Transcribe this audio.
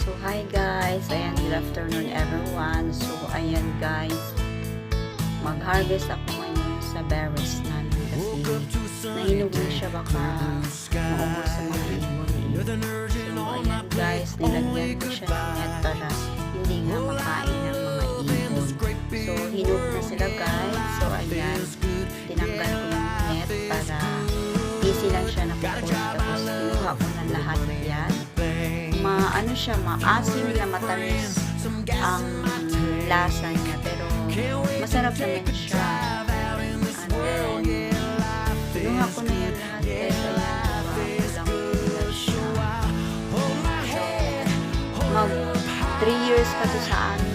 So, hi guys. Ayan, good afternoon everyone. So, ayan guys. Mag-harvest ako ngayon sa berries namin kasi nahinog na siya, baka maubos sa mga ibon. So, ayan guys. Nilagyan ko siya ng net para hindi nga makain ng mga ibon. So, hinog na sila guys. So, ayan. Tinanggal ko yung net para easy lang siya nakukuha. Tapos, kinuha ko na lahat yan. Ano siya, maasim na matamis ang lasa niya, pero masarap naman siya. And then, kinuha ko na yan lahat guys. Ayan, lang siya. So, mag 3 years pa to sa amin.